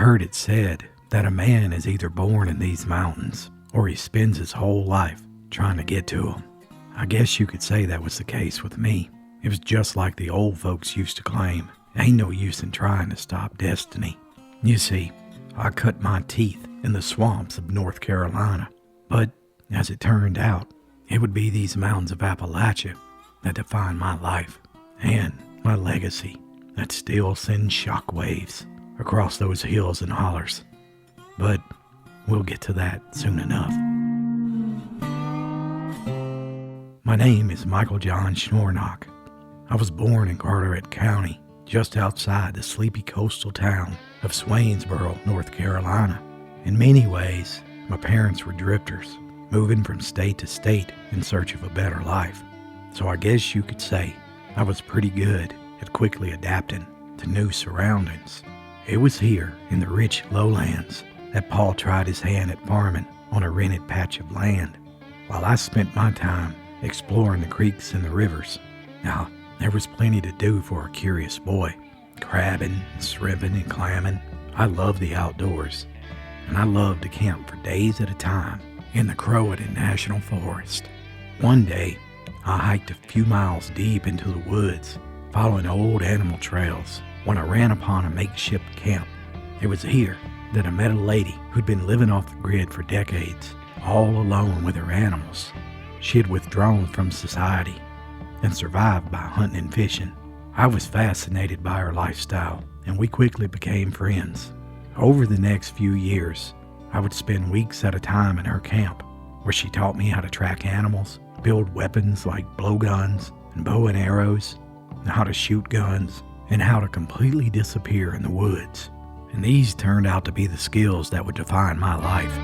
heard it said that a man is either born in these mountains or he spends his whole life trying to get to them. I guess you could say that was the case with me. It was just like the old folks used to claim, ain't no use in trying to stop destiny. You see, I cut my teeth in the swamps of North Carolina, but as it turned out, it would be these mountains of Appalachia that define my life and my legacy that still sends shockwaves across those hills and hollers. But we'll get to that soon enough. My name is Michael John Schnornock. I was born in Carteret County, just outside the sleepy coastal town of Swainsboro, North Carolina. In many ways, my parents were drifters, moving from state to state in search of a better life. So I guess you could say I was pretty good at quickly adapting to new surroundings. It was here in the rich lowlands that Paul tried his hand at farming on a rented patch of land, while I spent my time exploring the creeks and the rivers. Now, there was plenty to do for a curious boy, crabbing, shrimping, and clamming. I loved the outdoors, and I loved to camp for days at a time in the Croatan National Forest. One day, I hiked a few miles deep into the woods, following old animal trails, when I ran upon a makeshift camp. It was here that I met a lady who'd been living off the grid for decades, all alone with her animals. She had withdrawn from society and survived by hunting and fishing. I was fascinated by her lifestyle, and we quickly became friends. Over the next few years, I would spend weeks at a time in her camp, where she taught me how to track animals, build weapons like blowguns and bow and arrows, and how to shoot guns, and how to completely disappear in the woods. And these turned out to be the skills that would define my life.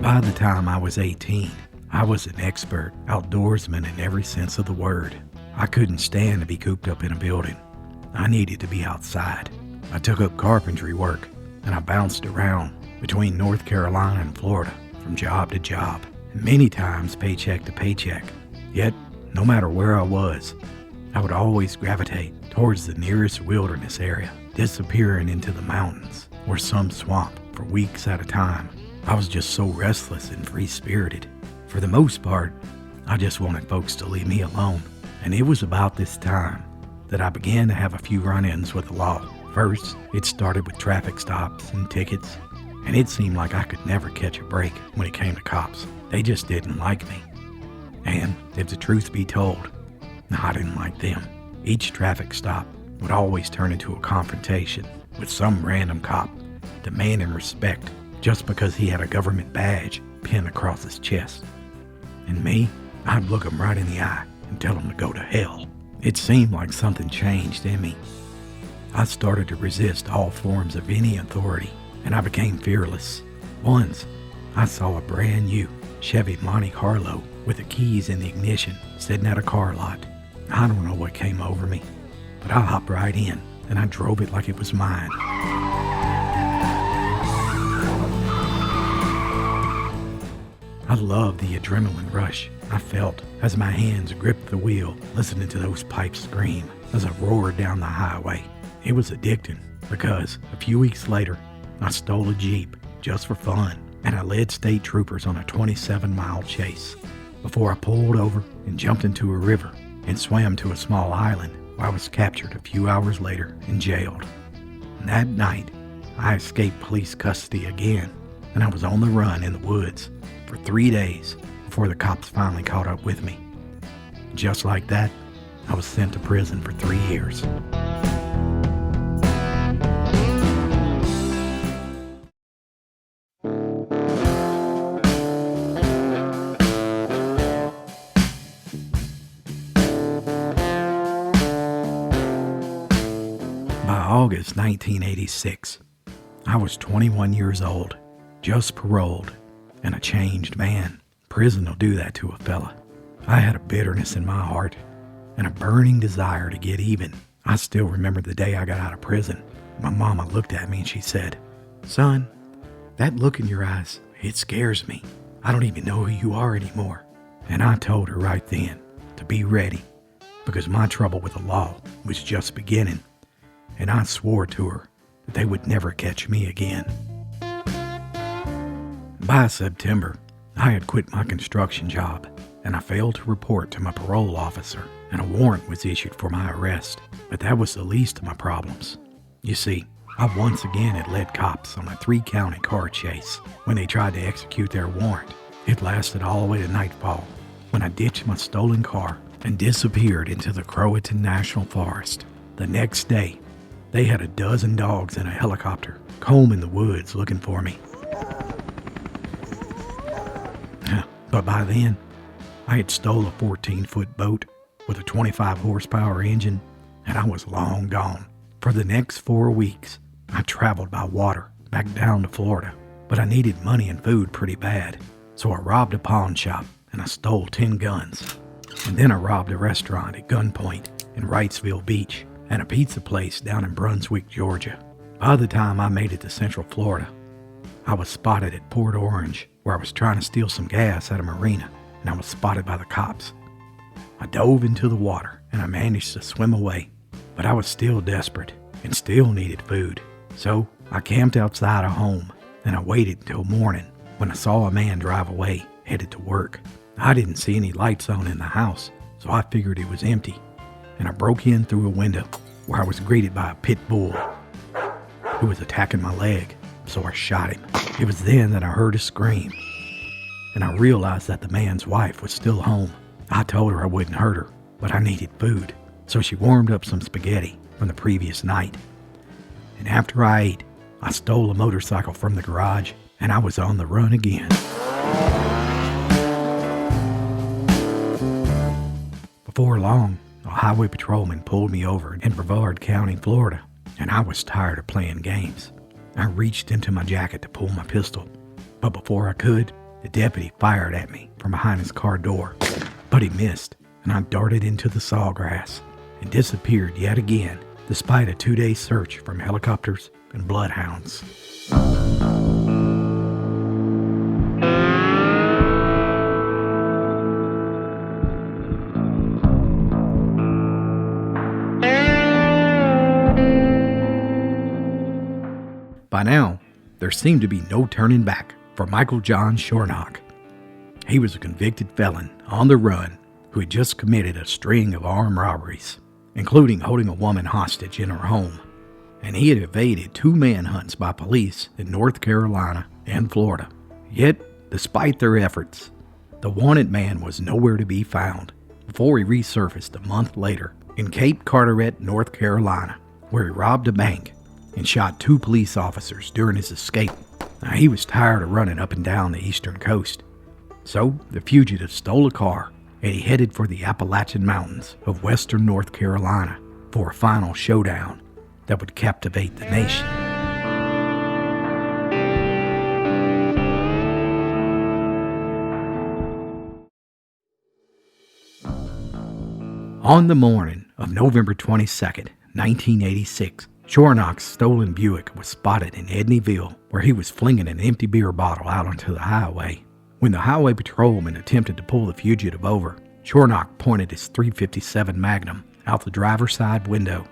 By the time I was 18, I was an expert outdoorsman in every sense of the word. I couldn't stand to be cooped up in a building. I needed to be outside. I took up carpentry work, and I bounced around between North Carolina and Florida from job to job, and many times paycheck to paycheck. Yet, no matter where I was, I would always gravitate towards the nearest wilderness area, disappearing into the mountains or some swamp for weeks at a time. I was just so restless and free-spirited. For the most part, I just wanted folks to leave me alone. And it was about this time that I began to have a few run-ins with the law. First, it started with traffic stops and tickets, and it seemed like I could never catch a break when it came to cops. They just didn't like me. And if the truth be told, I didn't like them. Each traffic stop would always turn into a confrontation with some random cop demanding respect just because he had a government badge pinned across his chest. And me, I'd look him right in the eye and tell him to go to hell. It seemed like something changed in me. I started to resist all forms of any authority, and I became fearless. Once, I saw a brand new Chevy Monte Carlo with the keys in the ignition sitting at a car lot. I don't know what came over me, but I hopped right in, and I drove it like it was mine. I loved the adrenaline rush I felt as my hands gripped the wheel, listening to those pipes scream as I roared down the highway. It was addicting because a few weeks later, I stole a Jeep just for fun, and I led state troopers on a 27-mile chase before I pulled over and jumped into a river and swam to a small island where I was captured a few hours later and jailed. And that night, I escaped police custody again, and I was on the run in the woods for 3 days before the cops finally caught up with me. Just like that, I was sent to prison for 3 years. By August 1986, I was 21 years old, just paroled, and a changed man. Prison will do that to a fella. I had a bitterness in my heart and a burning desire to get even. I still remember the day I got out of prison. My mama looked at me and she said, "Son, That look in your eyes, it scares me. I don't even know who you are anymore." And I told her right then to be ready, because my trouble with the law was just beginning, and I swore to her that they would never catch me again. By September, I had quit my construction job, and I failed to report to my parole officer, and a warrant was issued for my arrest. But that was the least of my problems. You see, I once again had led cops on a 3-county car chase when they tried to execute their warrant. It lasted all the way to nightfall, when I ditched my stolen car and disappeared into the Croatan National Forest. The next day, they had a dozen dogs in a helicopter combing the woods looking for me. But by then, I had stole a 14-foot boat with a 25 horsepower engine, and I was long gone. For the next 4 weeks, I traveled by water back down to Florida, but I needed money and food pretty bad, so I robbed a pawn shop and I stole 10 guns. And then I robbed a restaurant at gunpoint in Wrightsville Beach and a pizza place down in Brunswick, Georgia. By the time I made it to Central Florida, I was spotted at Port Orange, where I was trying to steal some gas at a marina, and I was spotted by the cops. I dove into the water and I managed to swim away, but I was still desperate and still needed food. So I camped outside a home and I waited until morning when I saw a man drive away, headed to work. I didn't see any lights on in the house, so I figured it was empty, and I broke in through a window where I was greeted by a pit bull who was attacking my leg, so I shot him. It was then that I heard a scream, and I realized that the man's wife was still home. I told her I wouldn't hurt her, but I needed food, so she warmed up some spaghetti from the previous night. And after I ate, I stole a motorcycle from the garage, and I was on the run again. Before long, a highway patrolman pulled me over in Brevard County, Florida, and I was tired of playing games. I reached into my jacket to pull my pistol, but before I could, the deputy fired at me from behind his car door. But he missed, and I darted into the sawgrass and disappeared yet again, despite a 2-day search from helicopters and bloodhounds. By now, there seemed to be no turning back for Michael John Shornock. He was a convicted felon on the run who had just committed a string of armed robberies, including holding a woman hostage in her home, and he had evaded 2 manhunts by police in North Carolina and Florida. Yet, despite their efforts, the wanted man was nowhere to be found before he resurfaced a month later in Cape Carteret, North Carolina, where he robbed a bank and shot 2 police officers during his escape. Now, he was tired of running up and down the eastern coast, so the fugitive stole a car and he headed for the Appalachian Mountains of western North Carolina for a final showdown that would captivate the nation. On the morning of November 22nd, 1986, Shornock's stolen Buick was spotted in Edneyville, where he was flinging an empty beer bottle out onto the highway. When the highway patrolman attempted to pull the fugitive over, Shornock pointed his .357 Magnum out the driver's side window,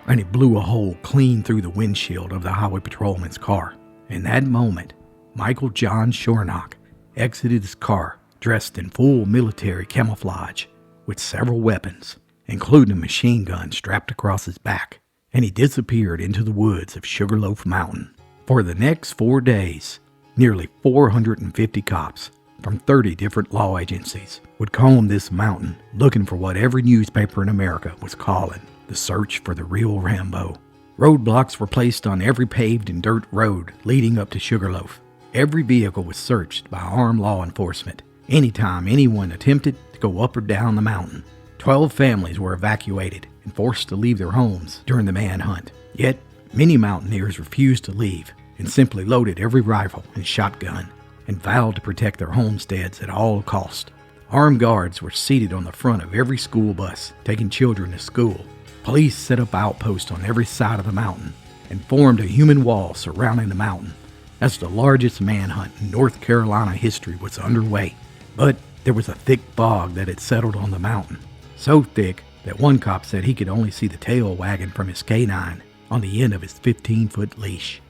and he blew a hole clean through the windshield of the highway patrolman's car. In that moment, Michael John Shornock exited his car dressed in full military camouflage with several weapons, including a machine gun strapped across his back, and he disappeared into the woods of Sugarloaf Mountain. For the next 4 days, nearly 450 cops from 30 different law agencies would comb this mountain looking for what every newspaper in America was calling the search for the real Rambo. Roadblocks were placed on every paved and dirt road leading up to Sugarloaf. Every vehicle was searched by armed law enforcement anytime anyone attempted to go up or down the mountain. 12 families were evacuated and forced to leave their homes during the manhunt. Yet, many mountaineers refused to leave and simply loaded every rifle and shotgun and vowed to protect their homesteads at all cost. Armed guards were seated on the front of every school bus taking children to school. Police set up outposts on every side of the mountain and formed a human wall surrounding the mountain as the largest manhunt in North Carolina history was underway. But there was a thick fog that had settled on the mountain. So thick that one cop said he could only see the tail wagging from his canine on the end of his 15-foot leash.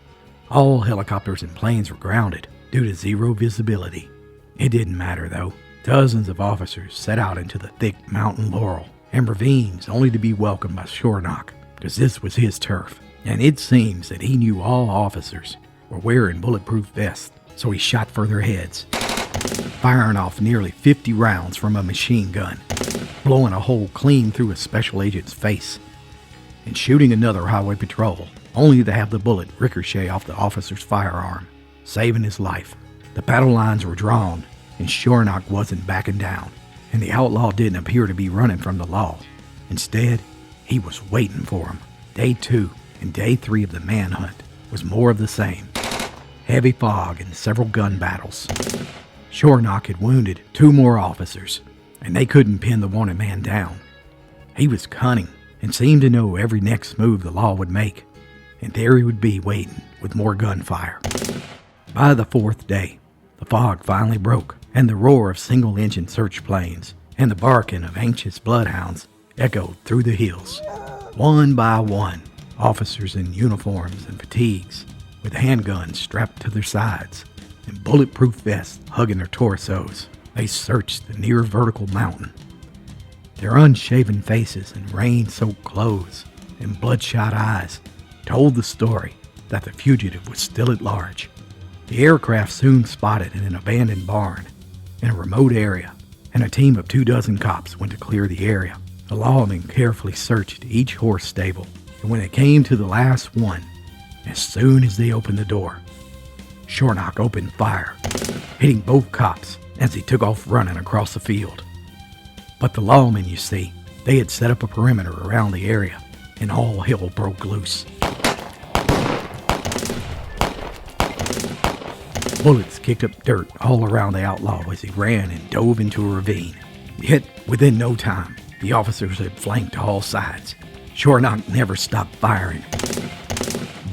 All helicopters and planes were grounded due to zero visibility. It didn't matter though. Dozens of officers set out into the thick mountain laurel and ravines only to be welcomed by Shornock, because this was his turf. And it seems that he knew all officers were wearing bulletproof vests, so he shot for their heads, firing off nearly 50 rounds from a machine gun, blowing a hole clean through a special agent's face, and shooting another highway patrol, only to have the bullet ricochet off the officer's firearm, saving his life. The battle lines were drawn, and Shornock wasn't backing down, and the outlaw didn't appear to be running from the law. Instead, he was waiting for him. Day 2 and Day 3 of the manhunt was more of the same. Heavy fog and several gun battles. Shornock had wounded 2 more officers, and they couldn't pin the wanted man down. He was cunning and seemed to know every next move the law would make, and there he would be waiting with more gunfire. By the 4th day, the fog finally broke, and the roar of single-engine search planes and the barking of anxious bloodhounds echoed through the hills. One by one, officers in uniforms and fatigues, with handguns strapped to their sides and bulletproof vests hugging their torsos, they searched the near vertical mountain. Their unshaven faces and rain-soaked clothes and bloodshot eyes told the story that the fugitive was still at large. The aircraft soon spotted in an abandoned barn in a remote area, and a team of 24 cops went to clear the area. The lawmen carefully searched each horse stable, and when it came to the last one, as soon as they opened the door, Shornock opened fire, hitting both cops as he took off running across the field. But the lawmen, you see, they had set up a perimeter around the area, and all hell broke loose. Bullets kicked up dirt all around the outlaw as he ran and dove into a ravine. Yet, within no time, the officers had flanked all sides. Shornock never stopped firing,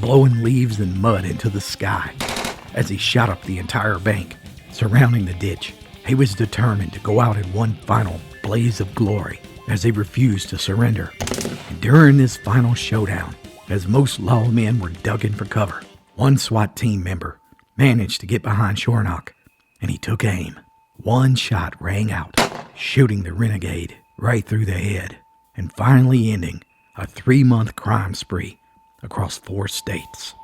blowing leaves and mud into the sky as he shot up the entire bank surrounding the ditch. He was determined to go out in one final blaze of glory as he refused to surrender. And during this final showdown, as most lawmen were ducking for cover, one SWAT team member managed to get behind Shornock, and he took aim. One shot rang out, shooting the renegade right through the head, and finally ending a 3-month crime spree across 4 states.